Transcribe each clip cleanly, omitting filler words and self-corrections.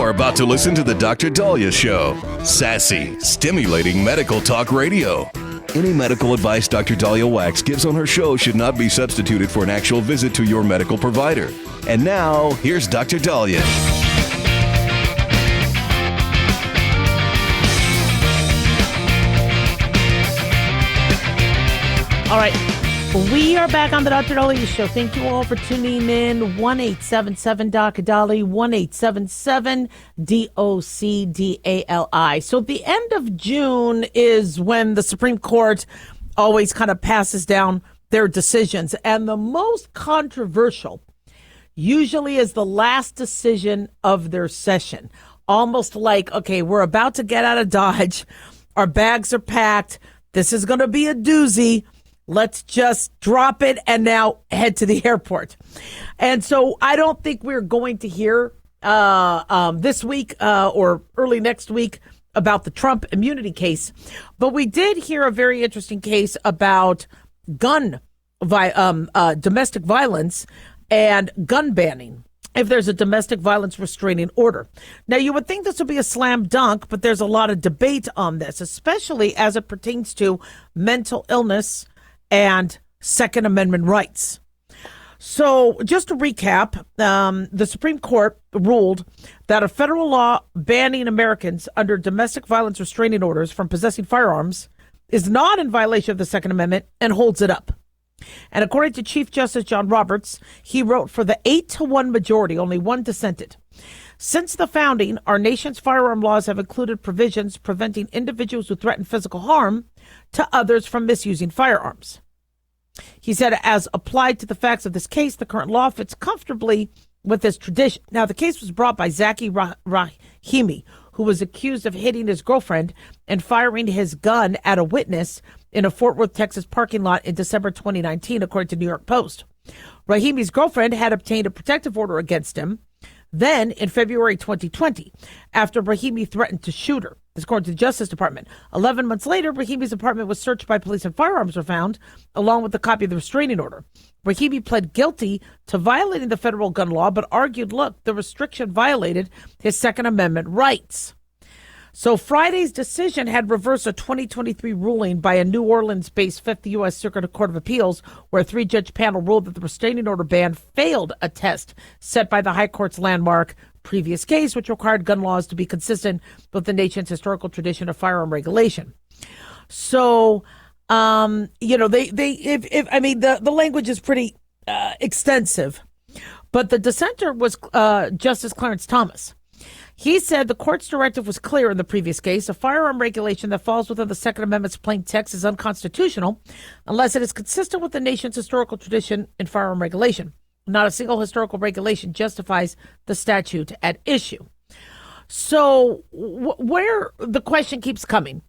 You're about to listen to the Dr. Daliah Show. Sassy, stimulating medical talk radio. Any medical advice Dr. Daliah Wax gives on her show should not be substituted for an actual visit to your medical provider. And now, here's Dr. Daliah. All right. We are back on the Dr. Daliah Show. Thank you all for tuning in. 1-877-Dr. 1-877-DOCDALI. So the end of June is when the Supreme Court always kind of passes down their decisions. And the most controversial usually is the last decision of their session. Almost like, okay, we're about to get out of Dodge. Our bags are packed. This is going to be a doozy. Let's just drop it and now head to the airport. And so I don't think we're going to hear this week or early next week about the Trump immunity case. But we did hear a very interesting case about domestic violence and gun banning if there's a domestic violence restraining order. Now, you would think this would be a slam dunk, but there's a lot of debate on this, especially as it pertains to mental illness and Second Amendment rights. So just to recap, the Supreme Court ruled that a federal law banning Americans under domestic violence restraining orders from possessing firearms is not in violation of the Second Amendment and holds it up. And according to Chief Justice John Roberts, he wrote, for the 8-1 majority, only one dissented. Since the founding, our nation's firearm laws have included provisions preventing individuals who threaten physical harm to others from misusing firearms. He said, as applied to the facts of this case, the current law fits comfortably with this tradition. Now, the case was brought by Zaki Rahimi, who was accused of hitting his girlfriend and firing his gun at a witness in a Fort Worth, Texas parking lot in December 2019, according to New York Post. Rahimi's girlfriend had obtained a protective order against him then in February 2020, after Rahimi threatened to shoot her. This according to the Justice Department. 11 months later, Rahimi's apartment was searched by police and firearms were found, along with a copy of the restraining order. Rahimi pled guilty to violating the federal gun law, but argued, look, the restriction violated his Second Amendment rights. So Friday's decision had reversed a 2023 ruling by a New Orleans-based Fifth U.S. Circuit Court of Appeals, where a 3-judge panel ruled that the restraining order ban failed a test set by the High Court's landmark previous case, which required gun laws to be consistent with the nation's historical tradition of firearm regulation. So, the language is pretty extensive, but the dissenter was Justice Clarence Thomas. He said the court's directive was clear in the previous case. A firearm regulation that falls within the Second Amendment's plain text is unconstitutional unless it is consistent with the nation's historical tradition in firearm regulation. Not a single historical regulation justifies the statute at issue. So where the question keeps coming,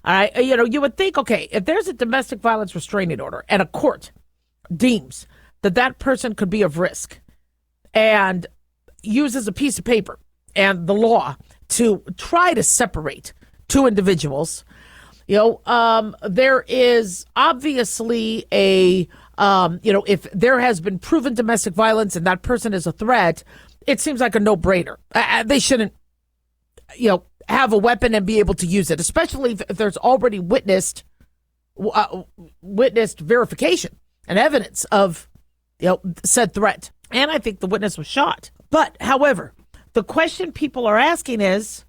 all right, you would think, okay, if there's a domestic violence restraining order and a court deems that that person could be of risk and uses a piece of paper and the law to try to separate two individuals, there is obviously if there has been proven domestic violence and that person is a threat, it seems like a no-brainer. They shouldn't, have a weapon and be able to use it, especially if there's already witnessed verification and evidence of, said threat. And I think the witness was shot. But, however, the question people are asking is,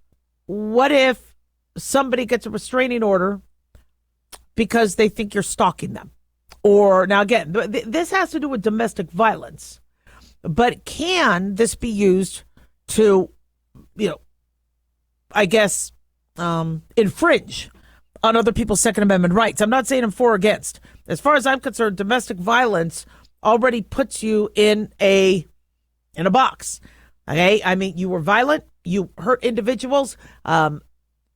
what if somebody gets a restraining order because they think you're stalking them? Or, now again, this has to do with domestic violence, but can this be used to, infringe on other people's Second Amendment rights? I'm not saying I'm for or against. As far as I'm concerned, domestic violence already puts you in a box. Okay, I mean, you were violent, you hurt individuals.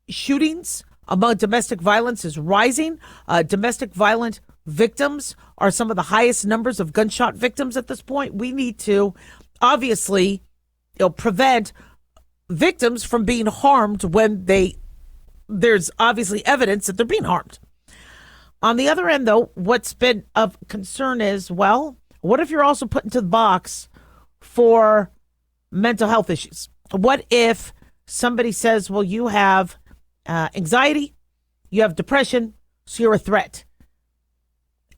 Shootings among domestic violence is rising. Domestic violent victims are some of the highest numbers of gunshot victims at this point. We need to obviously prevent victims from being harmed when there's obviously evidence that they're being harmed. On the other end, though, what's been of concern is, well, what if you're also put into the box for mental health issues? What if somebody says, well, you have anxiety, you have depression, so you're a threat.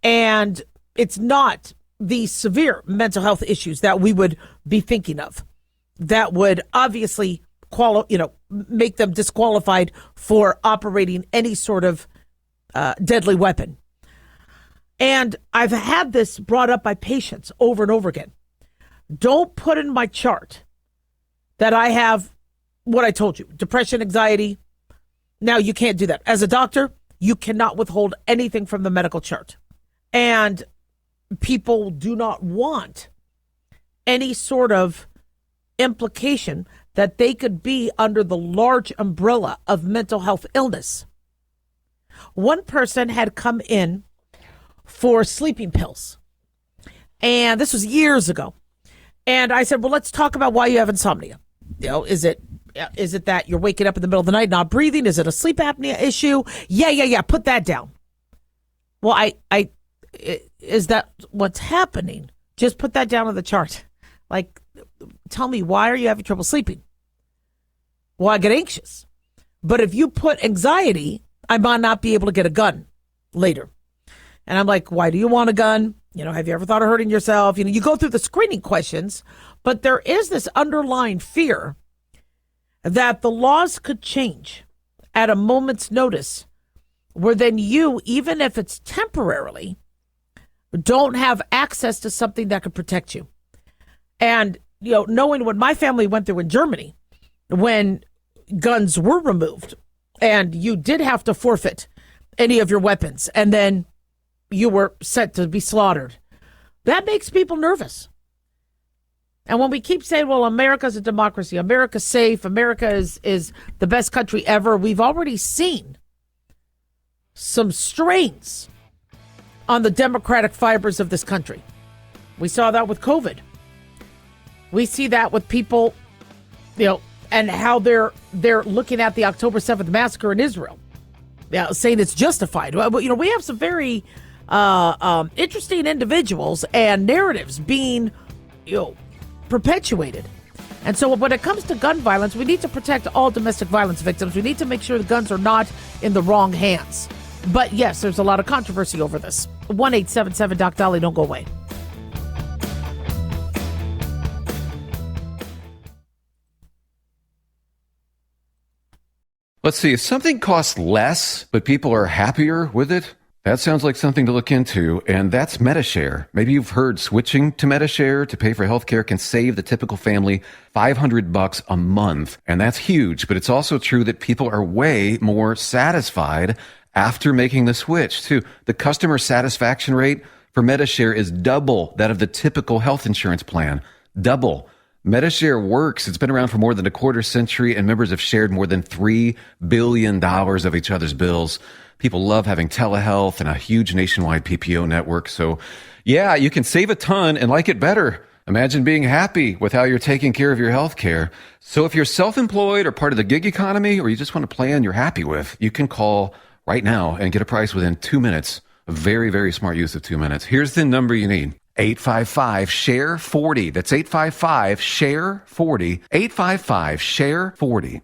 And it's not the severe mental health issues that we would be thinking of that would obviously make them disqualified for operating any sort of deadly weapon. And I've had this brought up by patients over and over again. Don't put in my chart that I have what I told you, depression, anxiety. Now, you can't do that. As a doctor, you cannot withhold anything from the medical chart. And people do not want any sort of implication that they could be under the large umbrella of mental health illness. One person had come in for sleeping pills, and this was years ago. And I said, well, let's talk about why you have insomnia. Is it that you're waking up in the middle of the night, not breathing? Is it a sleep apnea issue? Yeah. Put that down. Well, is that what's happening? Just put that down on the chart. Like, tell me, why are you having trouble sleeping? Well, I get anxious. But if you put anxiety, I might not be able to get a gun later. And I'm like, why do you want a gun? Have you ever thought of hurting yourself? You go through the screening questions, but there is this underlying fear that the laws could change at a moment's notice, where then you, even if it's temporarily, don't have access to something that could protect you. And, knowing what my family went through in Germany when guns were removed and you did have to forfeit any of your weapons and then you were set to be slaughtered, that makes people nervous. And when we keep saying, well, America's a democracy, America's safe, America is the best country ever, we've already seen some strains on the democratic fibers of this country. We saw that with COVID. We see that with people, and how they're looking at the October 7th massacre in Israel, saying it's justified. We have some very interesting individuals and narratives being, perpetuated. And so when it comes to gun violence, we need to protect all domestic violence victims. We need to make sure the guns are not in the wrong hands. But yes, there's a lot of controversy over this. 1-877-DOC-DALIAH, don't go away. Let's see, if something costs less, but people are happier with it, that sounds like something to look into, and that's MediShare. Maybe you've heard switching to MediShare to pay for healthcare can save the typical family $500 a month, and that's huge, but it's also true that people are way more satisfied after making the switch, too. The customer satisfaction rate for MediShare is double that of the typical health insurance plan. Double. MediShare works. It's been around for more than a quarter century, and members have shared more than $3 billion of each other's bills. People love having telehealth and a huge nationwide PPO network. So, yeah, you can save a ton and like it better. Imagine being happy with how you're taking care of your health care. So if you're self-employed or part of the gig economy, or you just want a plan you're happy with, you can call right now and get a price within 2 minutes. A very, very smart use of 2 minutes. Here's the number you need. 855-SHARE-40. That's 855-SHARE-40. 855-SHARE-40.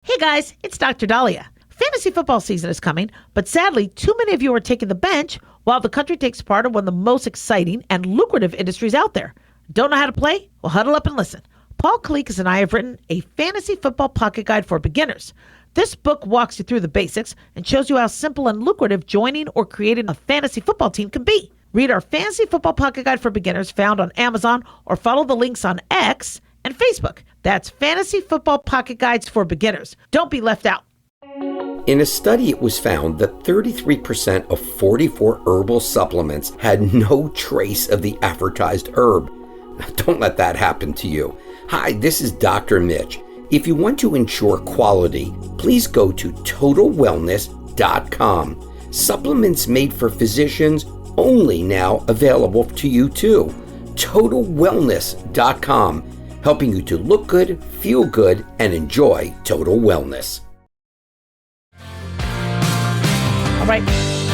Hey guys, it's Dr. Daliah. Fantasy football season is coming, but sadly, too many of you are taking the bench while the country takes part in one of the most exciting and lucrative industries out there. Don't know how to play? Well, huddle up and listen. Paul Kalikas and I have written a fantasy football pocket guide for beginners. This book walks you through the basics and shows you how simple and lucrative joining or creating a fantasy football team can be. Read our Fantasy Football Pocket Guide for Beginners found on Amazon, or follow the links on X and Facebook. That's Fantasy Football Pocket Guides for Beginners. Don't be left out. In a study, it was found that 33% of 44 herbal supplements had no trace of the advertised herb. Don't let that happen to you. Hi, this is Dr. Mitch. If you want to ensure quality, please go to TotalWellness.com. Supplements made for physicians, only now available to you too. TotalWellness.com, helping you to look good, feel good, and enjoy total wellness. All right.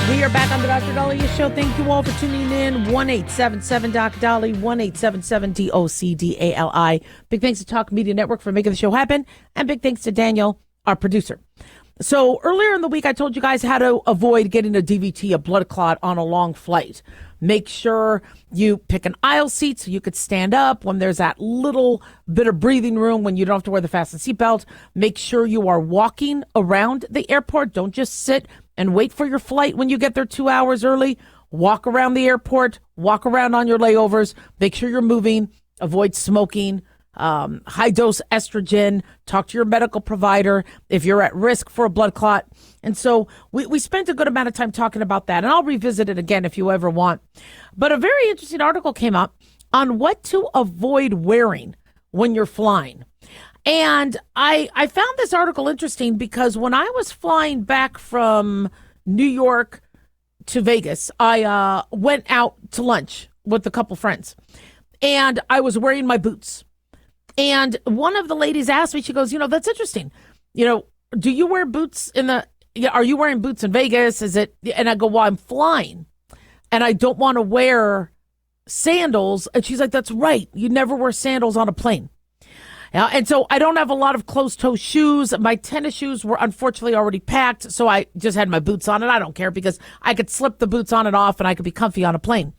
We are back on the Dr. Daliah Show. Thank you all for tuning in. 1-877-Doc-Dali, 1-877-DOCDALI. Big thanks to Talk Media Network for making the show happen. And big thanks to Daniel, our producer. So earlier in the week, I told you guys how to avoid getting a DVT, a blood clot, on a long flight. Make sure you pick an aisle seat so you could stand up when there's that little bit of breathing room when you don't have to wear the fasten seatbelt. Make sure you are walking around the airport. Don't just sit and wait for your flight when you get there 2 hours early. Walk around the airport, walk around on your layovers, make sure you're moving, avoid smoking, high dose estrogen, talk to your medical provider if you're at risk for a blood clot. And so we spent a good amount of time talking about that, and I'll revisit it again if you ever want. But a very interesting article came up on what to avoid wearing when you're flying. And I found this article interesting because when I was flying back from New York to Vegas, I went out to lunch with a couple friends, and I was wearing my boots. And one of the ladies asked me, she goes, that's interesting. Do you wear boots are you wearing boots in Vegas? Is it? And I go, well, I'm flying and I don't want to wear sandals. And she's like, that's right. You never wear sandals on a plane. And so I don't have a lot of closed-toe shoes. My tennis shoes were unfortunately already packed, so I just had my boots on, and I don't care because I could slip the boots on and off, and I could be comfy on a plane.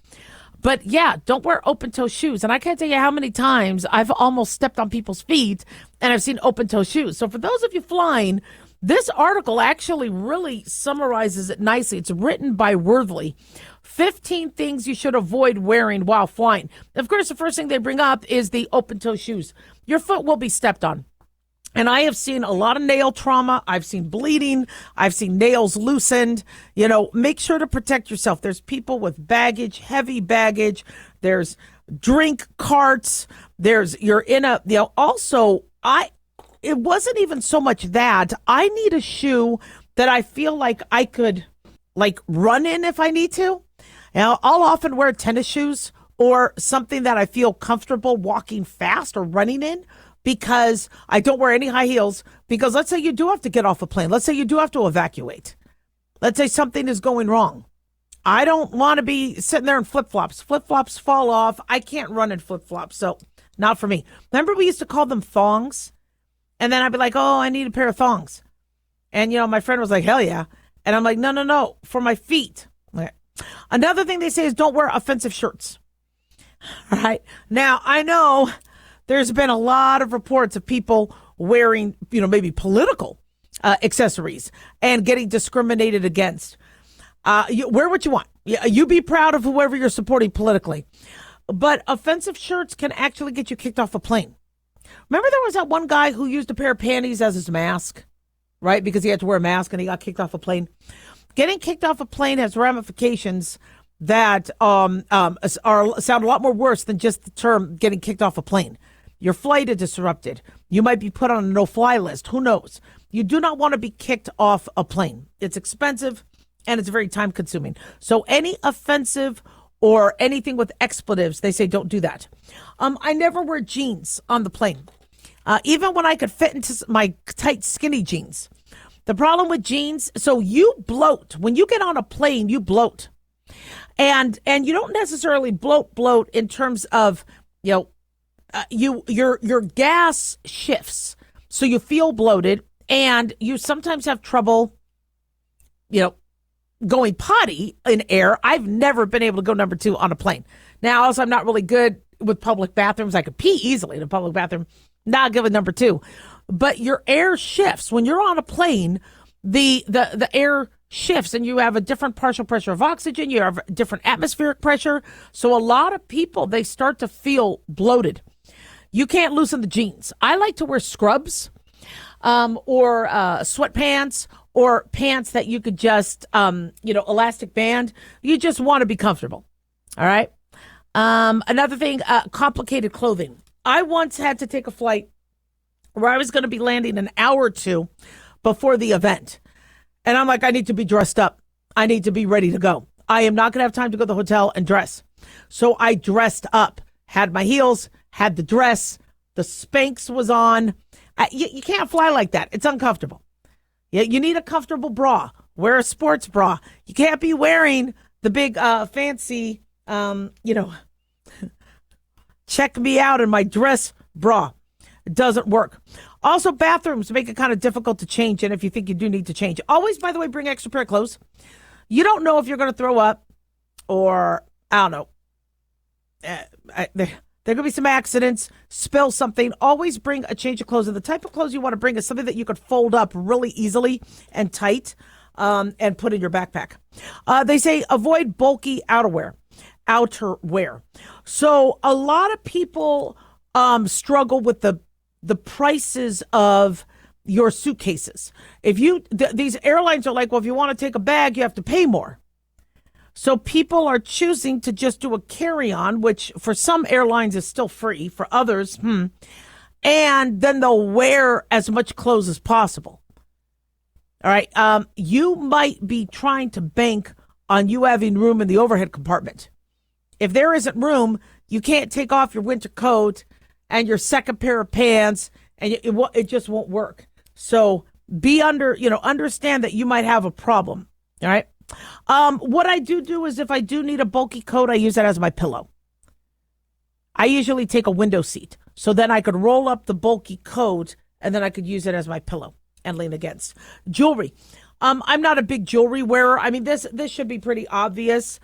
But yeah, don't wear open-toe shoes. And I can't tell you how many times I've almost stepped on people's feet, and I've seen open-toe shoes. So for those of you flying, this article actually really summarizes it nicely. It's written by Worthley. 15 things you should avoid wearing while flying. Of course, the first thing they bring up is the open-toe shoes. Your foot will be stepped on. And I have seen a lot of nail trauma. I've seen bleeding. I've seen nails loosened. Make sure to protect yourself. There's people with baggage, heavy baggage. There's drink carts. You're in a, also, it wasn't even so much that. I need a shoe that I feel like I could, run in if I need to. I'll often wear tennis shoes or something that I feel comfortable walking fast or running in, because I don't wear any high heels, because let's say you do have to get off a plane. Let's say you do have to evacuate. Let's say something is going wrong. I don't want to be sitting there in flip-flops. Flip-flops fall off. I can't run in flip-flops, so not for me. Remember we used to call them thongs? And then I'd be like, oh, I need a pair of thongs. And, my friend was like, hell yeah. And I'm like, no, for my feet. Okay. Another thing they say is don't wear offensive shirts. All right. Now, I know there's been a lot of reports of people wearing, maybe political accessories and getting discriminated against. Wear what you want. You be proud of whoever you're supporting politically. But offensive shirts can actually get you kicked off a plane. Remember there was that one guy who used a pair of panties as his mask, right? Because he had to wear a mask and he got kicked off a plane. Getting kicked off a plane has ramifications that sound a lot more worse than just the term getting kicked off a plane. Your flight is disrupted. You might be put on a no-fly list. Who knows? You do not want to be kicked off a plane. It's expensive and it's very time-consuming. So any offensive or anything with expletives, they say don't do that. I never wear jeans on the plane, even when I could fit into my tight, skinny jeans. The problem with jeans, so you bloat. When you get on a plane, you bloat. And you don't necessarily bloat in terms of, your gas shifts. So you feel bloated and you sometimes have trouble, going potty in air. I've never been able to go number 2 on a plane. Now, also, I'm not really good with public bathrooms. I could pee easily in a public bathroom. Not good with number 2. But your air shifts. When you're on a plane, the air shifts and you have a different partial pressure of oxygen. You have a different atmospheric pressure. So a lot of people, they start to feel bloated. You can't loosen the jeans. I like to wear scrubs or sweatpants or pants that you could just, elastic band. You just want to be comfortable. All right. Another thing, complicated clothing. I once had to take a flight where I was going to be landing an hour or 2 before the event. And I'm like, I need to be dressed up. I need to be ready to go. I am not going to have time to go to the hotel and dress. So I dressed up, had my heels, had the dress, the Spanx was on. You can't fly like that. It's uncomfortable. You need a comfortable bra. Wear a sports bra. You can't be wearing the big fancy, check me out in my dress bra. It doesn't work. Also, bathrooms make it kind of difficult to change in if you think you do need to change. Always, by the way, bring extra pair of clothes. You don't know if you're going to throw up or, I don't know. There could be some accidents, spill something. Always bring a change of clothes. And the type of clothes you want to bring is something that you could fold up really easily and tight and put in your backpack. They say avoid bulky outerwear. So a lot of people struggle with the prices of your suitcases. If these airlines are like, well, if you want to take a bag, you have to pay more. So people are choosing to just do a carry-on, which for some airlines is still free. For others, and then they'll wear as much clothes as possible. All right. You might be trying to bank on you having room in the overhead compartment. If there isn't room, you can't take off your winter coat and your second pair of pants, and it just won't work. So understand that you might have a problem. All right. What I do is if I do need a bulky coat, I use that as my pillow. I usually take a window seat. So then I could roll up the bulky coat and then I could use it as my pillow and lean against. Jewelry. I'm not a big jewelry wearer. I mean, this should be pretty obvious.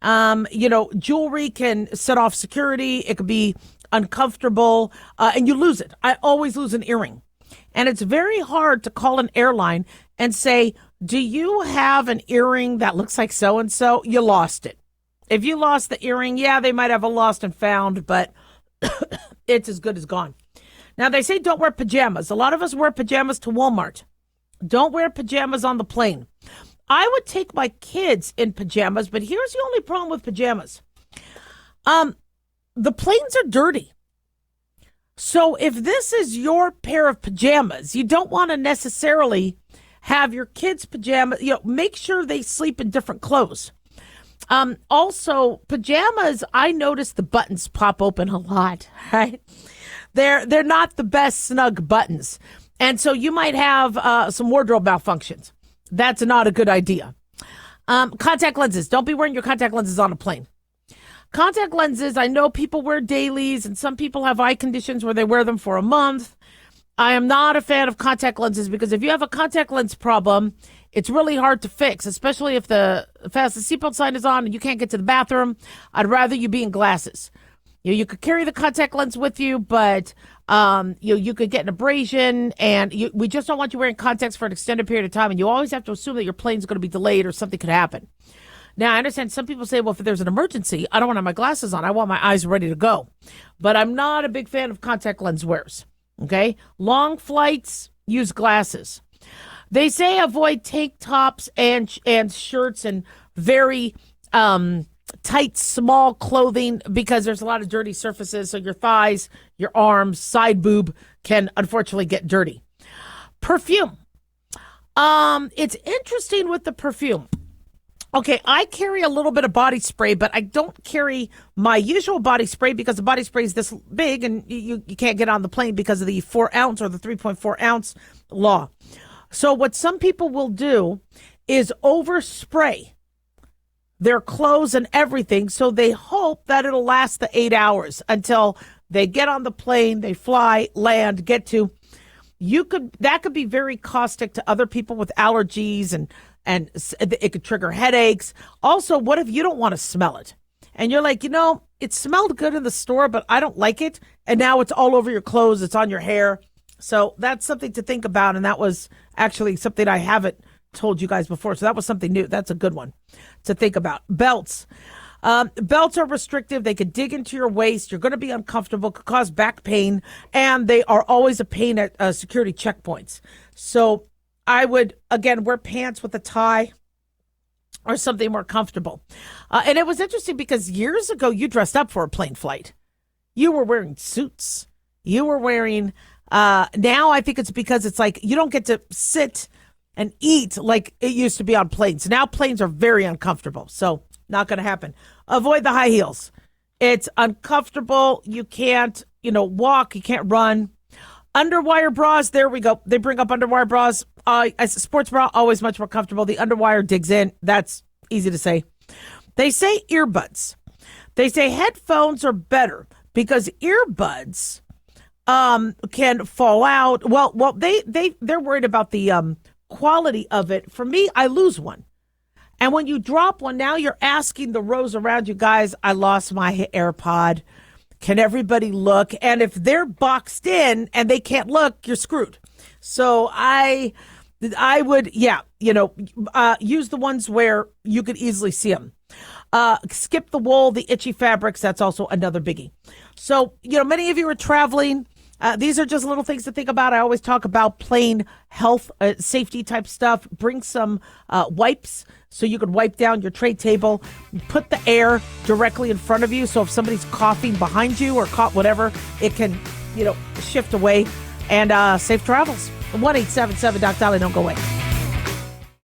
Jewelry can set off security. It could be uncomfortable and you lose it. I always lose an earring. And it's very hard to call an airline and say, do you have an earring that looks like so-and-so? You lost it. If you lost the earring, yeah, they might have a lost and found, but it's as good as gone. Now, they say don't wear pajamas. A lot of us wear pajamas to Walmart. Don't wear pajamas on the plane. I would take my kids in pajamas, but here's the only problem with pajamas. The planes are dirty. So if this is your pair of pajamas, you don't want to necessarily have your kids' pajamas, make sure they sleep in different clothes. Also, pajamas, I notice the buttons pop open a lot, right? They're not the best snug buttons. And so you might have some wardrobe malfunctions. That's not a good idea. Contact lenses. Don't be wearing your contact lenses on a plane. Contact lenses, I know people wear dailies, and some people have eye conditions where they wear them for a month. I am not a fan of contact lenses because if you have a contact lens problem, it's really hard to fix, especially if the fasten seatbelt sign is on and you can't get to the bathroom. I'd rather you be in glasses. You could carry the contact lens with you, but you could get an abrasion, and we just don't want you wearing contacts for an extended period of time, and you always have to assume that your plane's going to be delayed or something could happen. Now, I understand some people say, well, if there's an emergency, I don't want to have my glasses on. I want my eyes ready to go. But I'm not a big fan of contact lens wearers. Okay? Long flights, use glasses. They say avoid tank tops and shirts and very tight, small clothing because there's a lot of dirty surfaces. So your thighs, your arms, side boob can unfortunately get dirty. Perfume. It's interesting with the perfume. Okay, I carry a little bit of body spray, but I don't carry my usual body spray because the body spray is this big and you can't get on the plane because of the 4 ounce or the 3.4 ounce law. So what some people will do is overspray their clothes and everything, so they hope that it'll last the 8 hours until they get on the plane, they fly, land, get to. That could be very caustic to other people with allergies and it could trigger headaches. Also, what if you don't want to smell it? And you're like, it smelled good in the store, but I don't like it. And now it's all over your clothes. It's on your hair. So that's something to think about. And that was actually something I haven't told you guys before. So that was something new. That's a good one to think about. Belts. Belts are restrictive. They could dig into your waist. You're going to be uncomfortable, could cause back pain. And they are always a pain at security checkpoints. So I would, again, wear pants with a tie or something more comfortable. And it was interesting because years ago, you dressed up for a plane flight. You were wearing suits. You were wearing, now I think it's because it's like you don't get to sit and eat like it used to be on planes. Now planes are very uncomfortable. So not going to happen. Avoid the high heels. It's uncomfortable. You can't, walk. You can't run. Underwire bras, there we go. They bring up underwire bras. as a sports bra, always much more comfortable. The underwire digs in. That's easy to say. They say earbuds. They say headphones are better because earbuds can fall out. Well, they're worried about the quality of it. For me, I lose one. And when you drop one, now you're asking the rows around you, guys, I lost my AirPod. Can everybody look? And if they're boxed in and they can't look, you're screwed. So I would, use the ones where you could easily see them. Skip the wool, the itchy fabrics. That's also another biggie. So, many of you are traveling. These are just little things to think about. I always talk about plain health, safety type stuff. Bring some wipes so you could wipe down your tray table. Put the air directly in front of you. So if somebody's coughing behind you or caught whatever, it can, shift away. And safe travels. 1-877-DOC-DALIAH. Don't go away.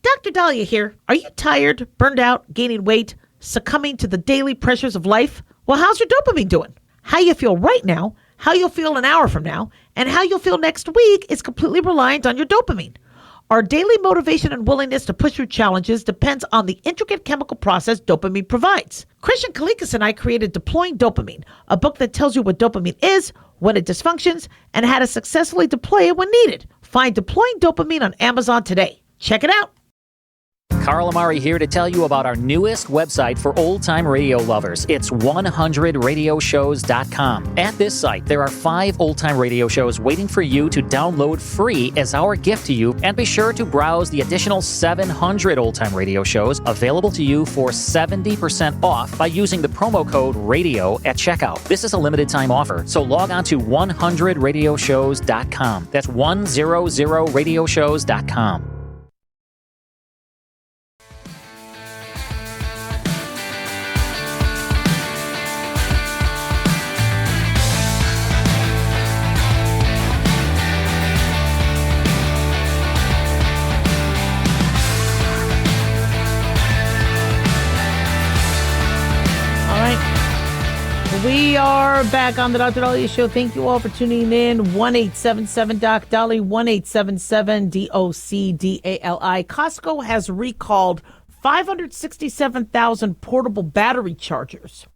Dr. Daliah here. Are you tired, burned out, gaining weight, succumbing to the daily pressures of life? Well, how's your dopamine doing? How you feel right now, how you'll feel an hour from now, and how you'll feel next week is completely reliant on your dopamine. Our daily motivation and willingness to push through challenges depends on the intricate chemical process dopamine provides. Christian Kalikas and I created Deploying Dopamine, a book that tells you what dopamine is, when it dysfunctions, and how to successfully deploy it when needed. Find Deploying Dopamine on Amazon today. Check it out. Carl Amari here to tell you about our newest website for old-time radio lovers. It's 100radioshows.com. At this site, there are 5 old-time radio shows waiting for you to download free as our gift to you, and be sure to browse the additional 700 old-time radio shows available to you for 70% off by using the promo code RADIO at checkout. This is a limited-time offer, so log on to 100radioshows.com. That's 100radioshows.com. We are back on the Dr. Daliah Show. Thank you all for tuning in. 1-877-DOC-DALI, 1-877-DOC-DALI. Costco has recalled 567,000 portable battery chargers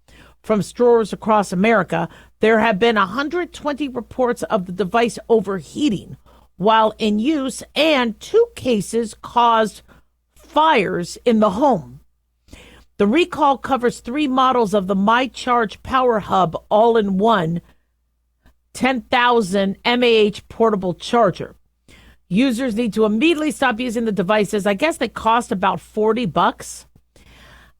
from stores across America. There have been 120 reports of the device overheating while in use, and 2 cases caused fires in the home. The recall covers 3 models of the MyCharge Power Hub all-in-one 10,000 mAh portable charger. Users need to immediately stop using the devices. I guess they cost about $40,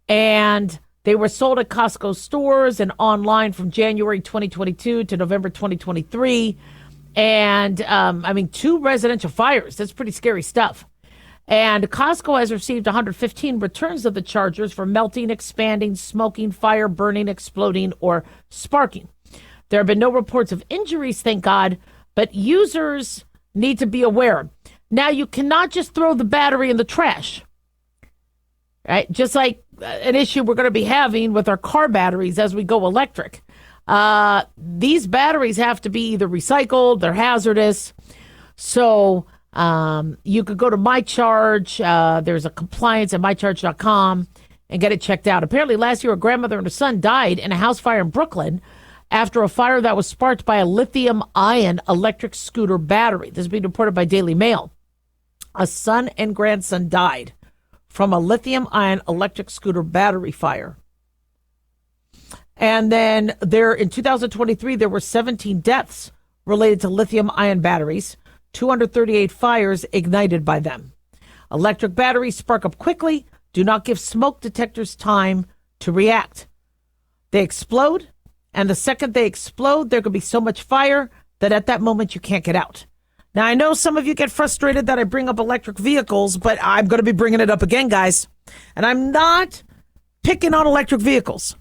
and they were sold at Costco stores and online from January 2022 to November 2023. And 2 residential fires. That's pretty scary stuff. And Costco has received 115 returns of the chargers for melting, expanding, smoking, fire, burning, exploding, or sparking. There have been no reports of injuries, thank God, but users need to be aware. Now, you cannot just throw the battery in the trash, right? Just like an issue we're going to be having with our car batteries as we go electric. These batteries have to be either recycled, they're hazardous. So you could go to MyCharge. There's a compliance at mycharge.com and get it checked out. Apparently last year, a grandmother and her son died in a house fire in Brooklyn after a fire that was sparked by a lithium-ion electric scooter battery. This is being reported by Daily Mail. A son and grandson died from a lithium-ion electric scooter battery fire. And then in 2023, there were 17 deaths related to lithium-ion batteries. 238 fires ignited by them. Electric batteries spark up quickly. Do not give smoke detectors time to react. They explode, and the second they explode, there could be so much fire that at that moment you can't get out. Now, I know some of you get frustrated that I bring up electric vehicles, but I'm going to be bringing it up again, guys. And I'm not picking on electric vehicles.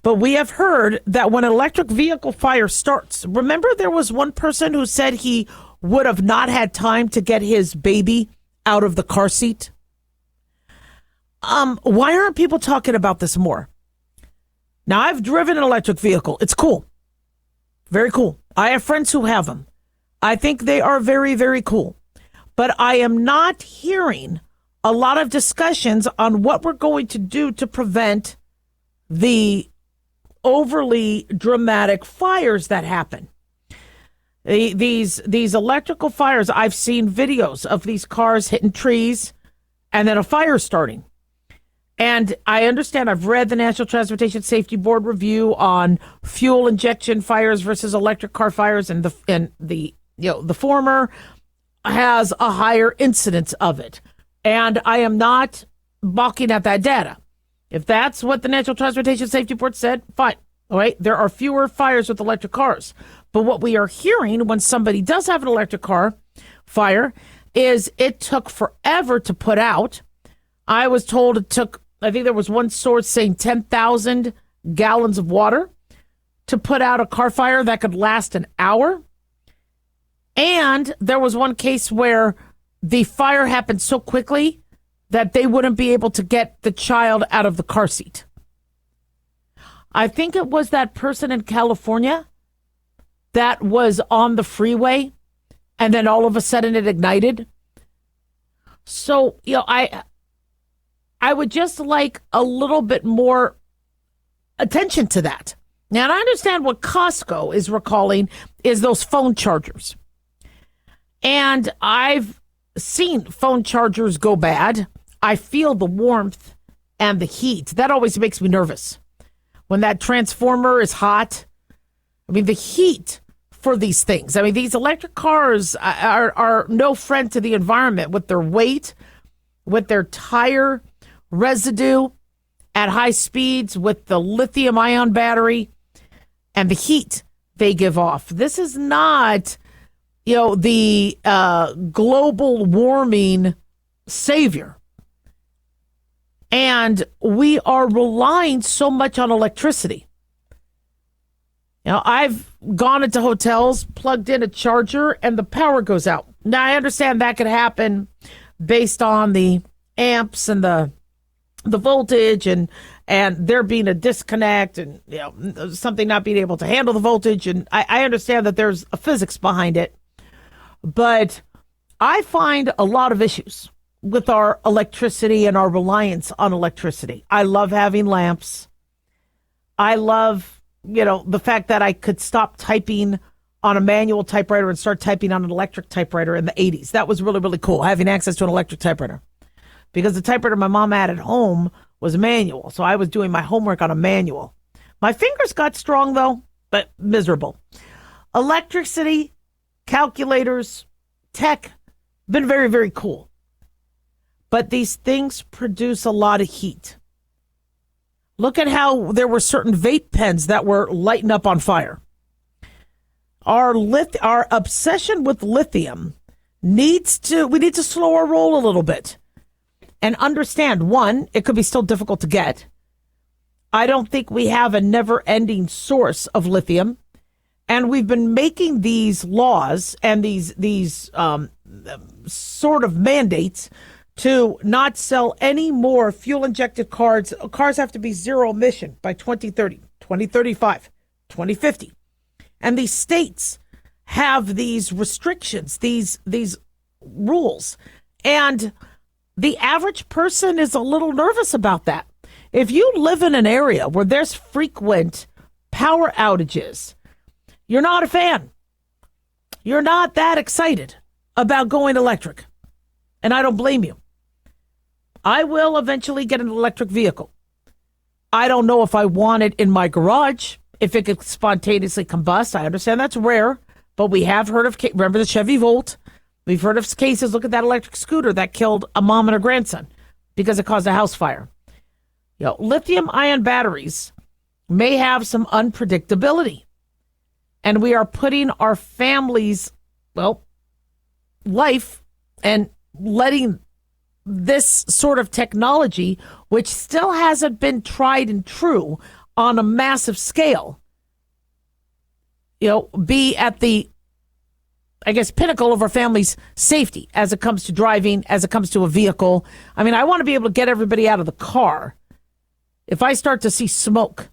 But we have heard that when an electric vehicle fire starts, remember there was one person who said he would have not had time to get his baby out of the car seat. Why aren't people talking about this more? Now, I've driven an electric vehicle. It's cool. Very cool. I have friends who have them. I think they are very, very cool. but I am not hearing a lot of discussions on what we're going to do to prevent the overly dramatic fires that happen. These electrical fires, I've seen videos of these cars hitting trees and then a fire starting. And I understand, I've read the National Transportation Safety Board review on fuel injection fires versus electric car fires, and the former has a higher incidence of it. And I am not balking at that data. If that's what the National Transportation Safety Board said, fine. All right. There are fewer fires with electric cars. But what we are hearing when somebody does have an electric car fire is it took forever to put out. I was told it took, I think there was one source saying 10,000 gallons of water to put out a car fire that could last an hour. And there was one case where the fire happened so quickly that they wouldn't be able to get the child out of the car seat. I think it was that person in California that was on the freeway and then all of a sudden it ignited. So, I would just like a little bit more attention to that. Now, and I understand what Costco is recalling is those phone chargers. And I've seen phone chargers go bad. I feel the warmth and the heat. That always makes me nervous. When that transformer is hot, I mean, the heat for these things. I mean, these electric cars are no friend to the environment with their weight, with their tire residue at high speeds, with the lithium ion battery and the heat they give off. This is not, the global warming savior. And we are relying so much on electricity. I've gone into hotels, plugged in a charger, and the power goes out. Now, I understand that could happen based on the amps and the voltage and there being a disconnect and something not being able to handle the voltage. And I understand that there's a physics behind it. But I find a lot of issues with our electricity and our reliance on electricity. I love having lamps. I love, the fact that I could stop typing on a manual typewriter and start typing on an electric typewriter in the 80s. That was really, really cool, having access to an electric typewriter. Because the typewriter my mom had at home was manual. So I was doing my homework on a manual. My fingers got strong, though, but miserable. Electricity, calculators, tech, been very, very cool. But these things produce a lot of heat. Look at how there were certain vape pens that were lighting up on fire. Our obsession with lithium we need to slow our roll a little bit and understand, one, it could be still difficult to get. I don't think we have a never-ending source of lithium. And we've been making these laws and these sort of mandates to not sell any more fuel-injected cars. Cars have to be zero emission by 2030, 2035, 2050. And these states have these restrictions, these rules. And the average person is a little nervous about that. If you live in an area where there's frequent power outages, you're not a fan. You're not that excited about going electric. And I don't blame you. I will eventually get an electric vehicle. I don't know if I want it in my garage, if it could spontaneously combust. I understand that's rare, but we have heard of, remember the Chevy Volt? We've heard of cases, look at that electric scooter that killed a mom and her grandson because it caused a house fire. Lithium ion batteries may have some unpredictability. And we are putting our families, life and letting this sort of technology, which still hasn't been tried and true on a massive scale, be at the, pinnacle of our family's safety as it comes to driving, as it comes to a vehicle. I mean, I want to be able to get everybody out of the car. If I start to see smoke,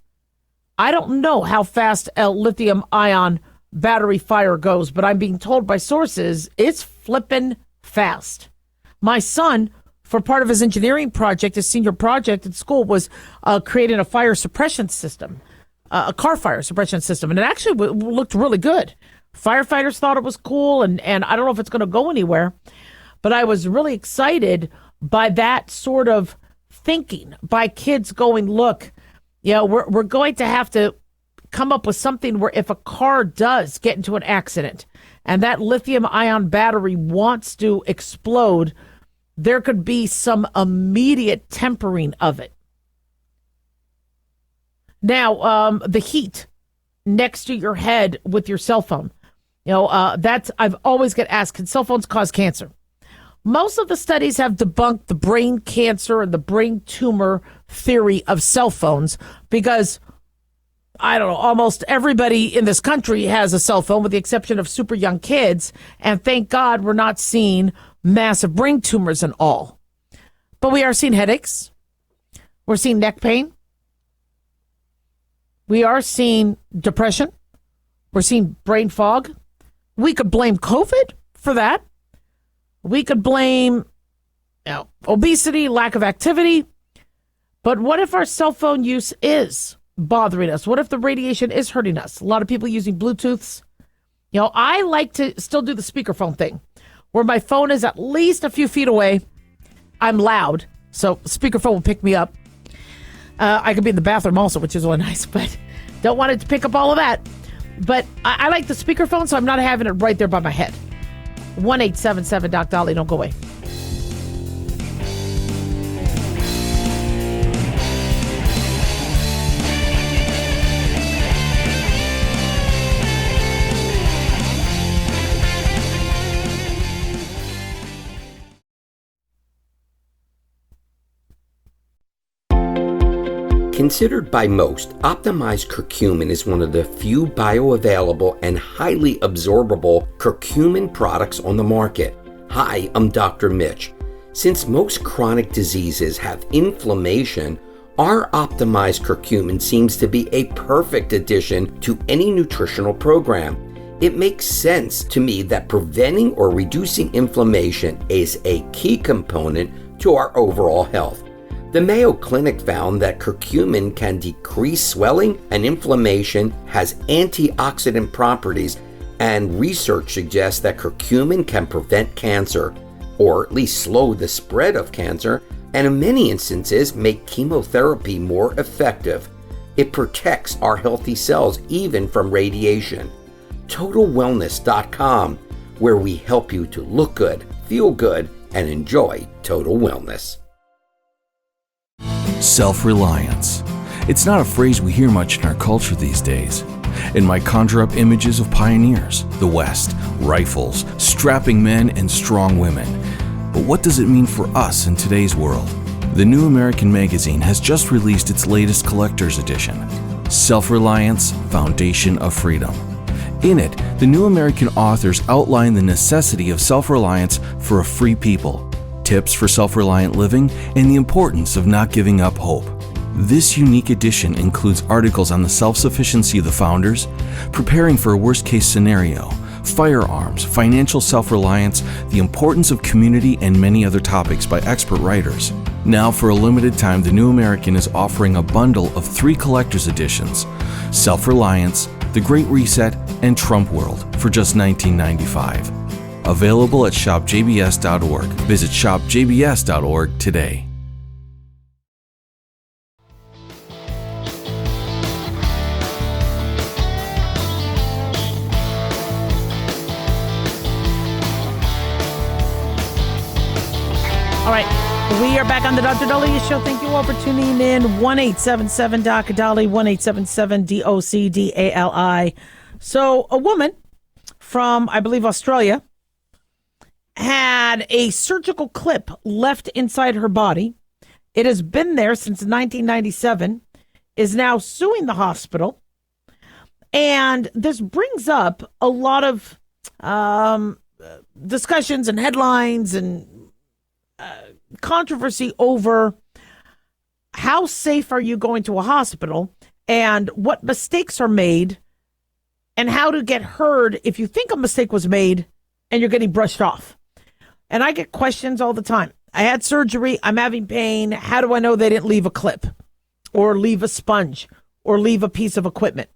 I don't know how fast a lithium ion battery fire goes, but I'm being told by sources it's flipping fast. My son, for part of his engineering project, his senior project at school, was creating a fire suppression system, a car fire suppression system. And it actually looked really good. Firefighters thought it was cool, and I don't know if it's going to go anywhere, but I was really excited by that sort of thinking, by kids going, look, we're going to have to come up with something where if a car does get into an accident and that lithium ion battery wants to explode, there could be some tempering of it. Now, the heat next to your head with your cell phone, I've always get asked, can cell phones cause cancer? Most of the studies have debunked the brain cancer and the brain tumor theory of cell phones because, I don't know, almost everybody in this country has a cell phone with the exception of super young kids. And thank God we're not seeing massive brain tumors and all. But we are seeing headaches. We're seeing neck pain. We are seeing depression. We're seeing brain fog. We could blame COVID for that. We could blame obesity, lack of activity. But what if our cell phone use is bothering us? What if the radiation is hurting us? A lot of people using Bluetooths. I like to still do the speakerphone thing, where my phone is at least a few feet away. I'm loud, so speakerphone will pick me up. I could be in the bathroom also, which is really nice, but don't want it to pick up all of that. But I like the speakerphone, so I'm not having it right there by my head. 1-877-DOC-DOLLY. Don't go away. Considered by most, optimized curcumin is one of the few bioavailable and highly absorbable curcumin products on the market. Hi, I'm Dr. Mitch. Since most chronic diseases have inflammation, our optimized curcumin seems to be a perfect addition to any nutritional program. It makes sense to me that preventing or reducing inflammation is a key component to our overall health. The Mayo Clinic found that curcumin can decrease swelling and inflammation, has antioxidant properties, and research suggests that curcumin can prevent cancer, or at least slow the spread of cancer, and in many instances make chemotherapy more effective. It protects our healthy cells even from radiation. TotalWellness.com, where we help you to look good, feel good, and enjoy total wellness. Self-reliance. It's not a phrase we hear much in our culture these days. It might conjure up images of pioneers, the West, rifles, strapping men, and strong women. But what does it mean for us in today's world? The New American Magazine has just released its latest collector's edition, Self-Reliance, Foundation of Freedom. In it, the New American authors outline the necessity of self-reliance for a free people, tips for self-reliant living, and the importance of not giving up hope. This unique edition includes articles on the self-sufficiency of the founders, preparing for a worst-case scenario, firearms, financial self-reliance, the importance of community, and many other topics by expert writers. Now, for a limited time, the New American is offering a bundle of 3 collector's editions, Self-Reliance, The Great Reset, and Trump World, for just $19.95. Available at shopjbs.org. Visit shopjbs.org today. All right, we are back on the Dr. Daliah Show. Thank you all for tuning in. 1-877-DOC-DOLLY, 1-877-DOC-DALI. So a woman from, I believe, Australia had a surgical clip left inside her body. It has been there since 1997, is now suing the hospital. And this brings up a lot of discussions and headlines and controversy over how safe are you going to a hospital and what mistakes are made and how to get heard if you think a mistake was made and you're getting brushed off. And I get questions all the time. I had surgery. I'm having pain. How do I know they didn't leave a clip or leave a sponge or leave a piece of equipment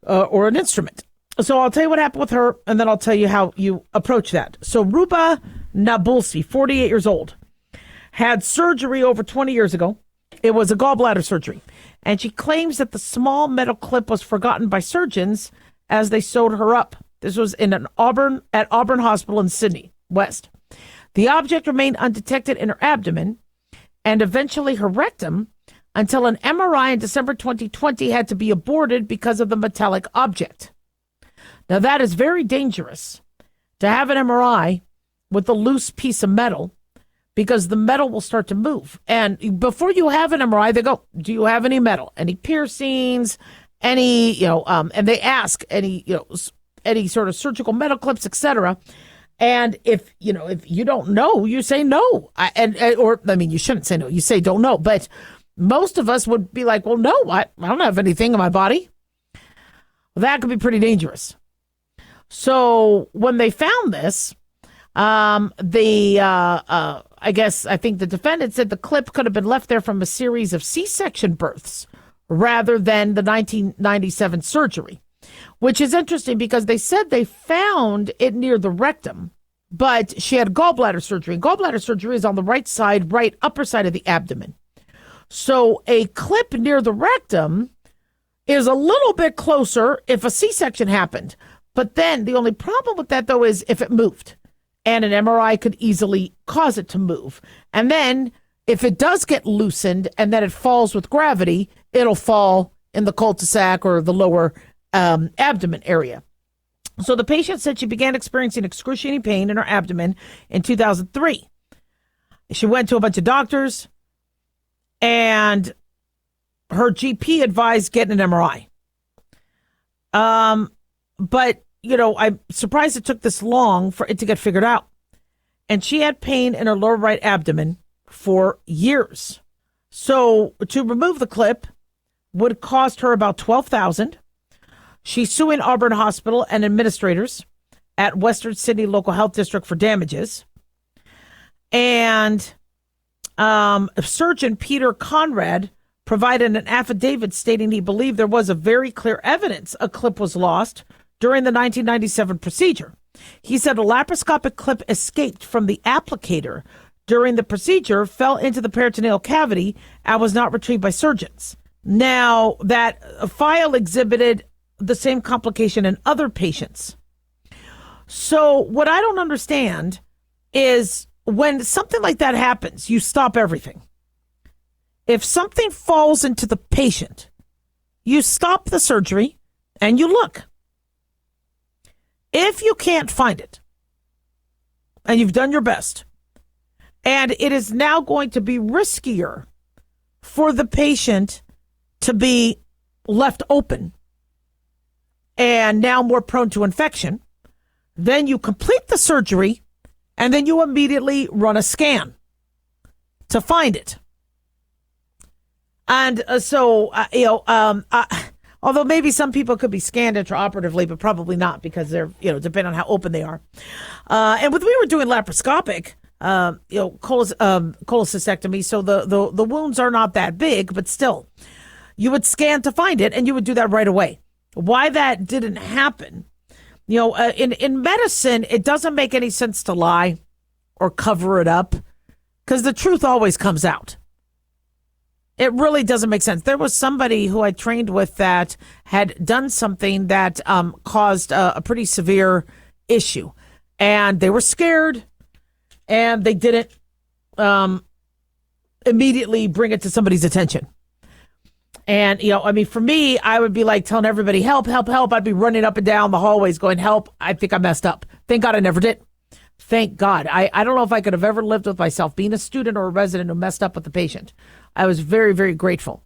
or an instrument? So I'll tell you what happened with her, and then I'll tell you how you approach that. So Ruba Nabulsi, 48 years old, had surgery over 20 years ago. It was a gallbladder surgery. And she claims that the small metal clip was forgotten by surgeons as they sewed her up. This was at Auburn Hospital in Sydney, West. The object remained undetected in her abdomen and eventually her rectum until an MRI in December 2020 had to be aborted because of the metallic object. Now, that is very dangerous to have an MRI with a loose piece of metal because the metal will start to move. And before you have an MRI, they go, do you have any metal, any piercings, any, and they ask any sort of surgical metal clips, etc. And if you don't know, you say no. You shouldn't say no. You say don't know. But most of us would be like, well, no, I don't have anything in my body. Well, that could be pretty dangerous. So when they found this, I think the defendant said the clip could have been left there from a series of C-section births rather than the 1997 surgery, which is interesting because they said they found it near the rectum, but she had gallbladder surgery. Gallbladder surgery is on the right side, right upper side of the abdomen. So a clip near the rectum is a little bit closer if a C-section happened. But then the only problem with that, though, is if it moved, and an MRI could easily cause it to move. And then if it does get loosened and then it falls with gravity, it'll fall in the cul-de-sac or the lower abdomen area. So the patient said she began experiencing excruciating pain in her abdomen in 2003. She went to a bunch of doctors, and her GP advised getting an MRI. But, I'm surprised it took this long for it to get figured out. And she had pain in her lower right abdomen for years. So to remove the clip would cost her about $12,000. She's suing Auburn Hospital and administrators at Western Sydney Local Health District for damages. And Surgeon Peter Conrad provided an affidavit stating he believed there was a very clear evidence a clip was lost during the 1997 procedure. He said a laparoscopic clip escaped from the applicator during the procedure, fell into the peritoneal cavity, and was not retrieved by surgeons. Now, that file exhibited the same complication in other patients. So what I don't understand is when something like that happens, you stop everything. If something falls into the patient, you stop the surgery and you look. If you can't find it, and you've done your best, and it is now going to be riskier for the patient to be left open and now more prone to infection, then you complete the surgery and then you immediately run a scan to find it. And although maybe some people could be scanned intraoperatively, but probably not because they're, depending on how open they are. And we were doing laparoscopic, cholecystectomy, so the wounds are not that big, but still, you would scan to find it, and you would do that right away. Why that didn't happen, in medicine, it doesn't make any sense to lie or cover it up because the truth always comes out. It really doesn't make sense. There was somebody who I trained with that had done something that caused a pretty severe issue. And they were scared, and they didn't immediately bring it to somebody's attention. And, for me, I would be like telling everybody, help, help, help. I'd be running up and down the hallways going, help. I think I messed up. Thank God I never did. Thank God. I don't know if I could have ever lived with myself being a student or a resident who messed up with the patient. I was very, very grateful.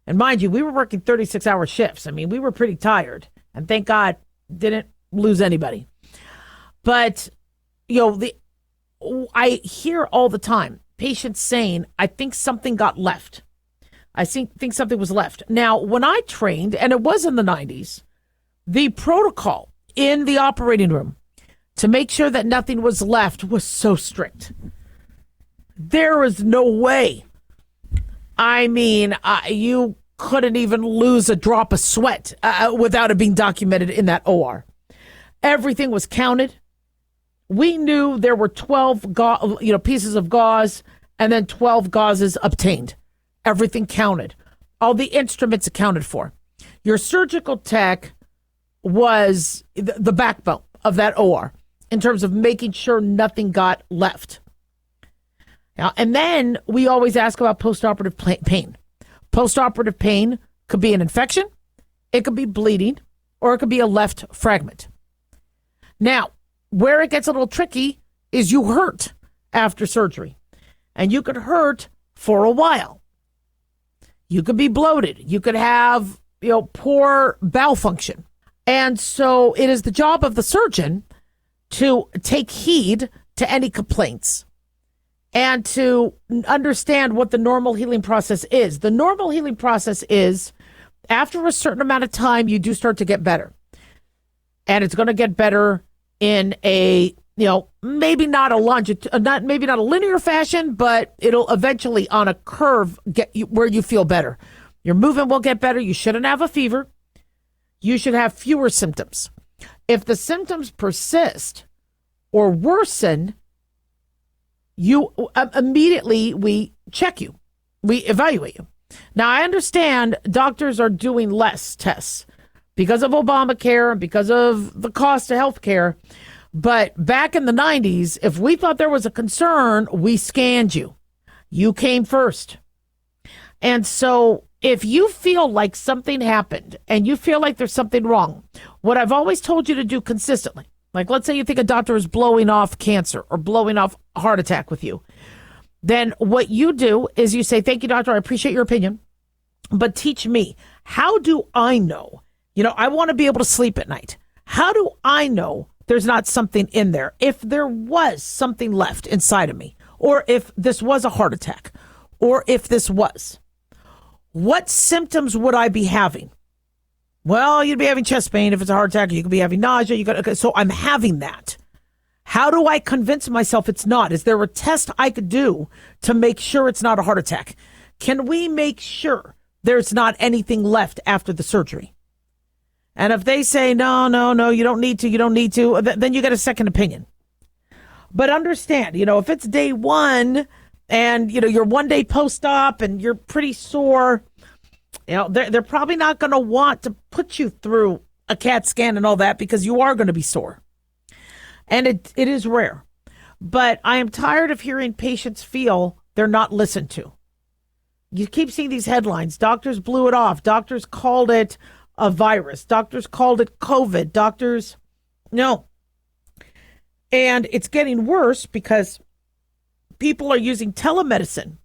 And mind you, we were working 36-hour shifts. We were pretty tired. And thank God didn't lose anybody. But, I hear all the time patients saying, I think something got left. I think something was left. Now, when I trained, and it was in the 90s, the protocol in the operating room to make sure that nothing was left was so strict. There was no way. I mean, you couldn't even lose a drop of sweat without it being documented in that OR. Everything was counted. We knew there were 12 pieces of gauze and then 12 gauzes obtained. Everything counted. All the instruments accounted for. Your surgical tech was the backbone of that OR in terms of making sure nothing got left. Now, and then we always ask about postoperative pain. Postoperative pain could be an infection, it could be bleeding, or it could be a left fragment. Now, where it gets a little tricky is you hurt after surgery, and you could hurt for a while. You could be bloated. You could have, poor bowel function. And so it is the job of the surgeon to take heed to any complaints and to understand what the normal healing process is. The normal healing process is after a certain amount of time, you do start to get better. And it's going to get better in a, maybe not a linear fashion, but it'll eventually on a curve get you where you feel better. Your movement will get better. You shouldn't have a fever. You should have fewer symptoms. If the symptoms persist or worsen, you immediately, we check you. We evaluate you. Now, I understand doctors are doing less tests because of Obamacare and because of the cost of healthcare. But back in the 90s, if we thought there was a concern, we scanned you. You came first. And so if you feel like something happened and you feel like there's something wrong, what I've always told you to do consistently, like let's say you think a doctor is blowing off cancer or blowing off a heart attack with you, then what you do is you say, thank you, doctor, I appreciate your opinion, but teach me, how do I know? I want to be able to sleep at night. How do I know there's not something in there? If there was something left inside of me, or if this was a heart attack, or if this was, what symptoms would I be having? Well, you'd be having chest pain if it's a heart attack. You could be having nausea. So I'm having that. How do I convince myself it's not? Is there a test I could do to make sure it's not a heart attack? Can we make sure there's not anything left after the surgery? And if they say, no, you don't need to, then you get a second opinion. But understand, if it's day one and, you're 1 day post-op and you're pretty sore, they're probably not going to want to put you through a CAT scan and all that because you are going to be sore. And it is rare. But I am tired of hearing patients feel they're not listened to. You keep seeing these headlines. Doctors blew it off. Doctors called it a virus. Doctors called it COVID. No. And it's getting worse because people are using telemedicine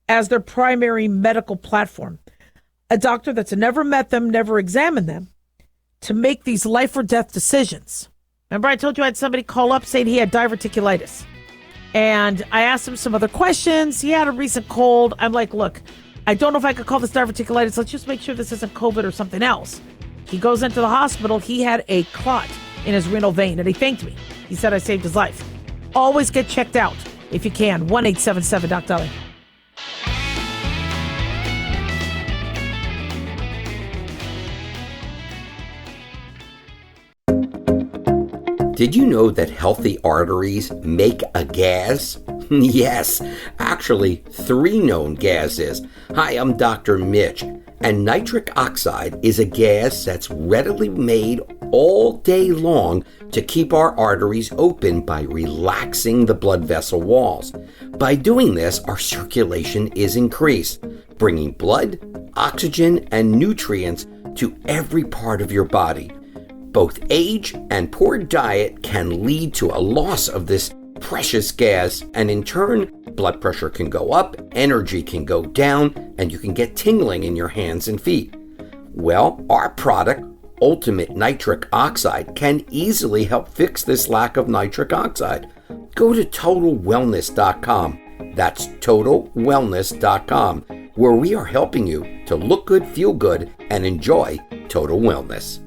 as their primary medical platform. A doctor that's never met them, never examined them, to make these life or death decisions. Remember I told you I had somebody call up saying he had diverticulitis. And I asked him some other questions. He had a recent cold. I'm like, look, I don't know if I could call this diverticulitis. Let's just make sure this isn't COVID or something else. He goes into the hospital. He had a clot in his renal vein, and he thanked me. He said I saved his life. Always get checked out if you can. 1-877-DOC-Daliah. Did you know that healthy arteries make a gas? Yes, actually 3 known gases. Hi, I'm Dr. Mitch, and nitric oxide is a gas that's readily made all day long to keep our arteries open by relaxing the blood vessel walls. By doing this, our circulation is increased, bringing blood, oxygen, and nutrients to every part of your body. Both age and poor diet can lead to a loss of this precious gas, and in turn, blood pressure can go up, energy can go down, and you can get tingling in your hands and feet. Well, our product, Ultimate Nitric Oxide, can easily help fix this lack of nitric oxide. Go to TotalWellness.com. That's TotalWellness.com, where we are helping you to look good, feel good, and enjoy total wellness.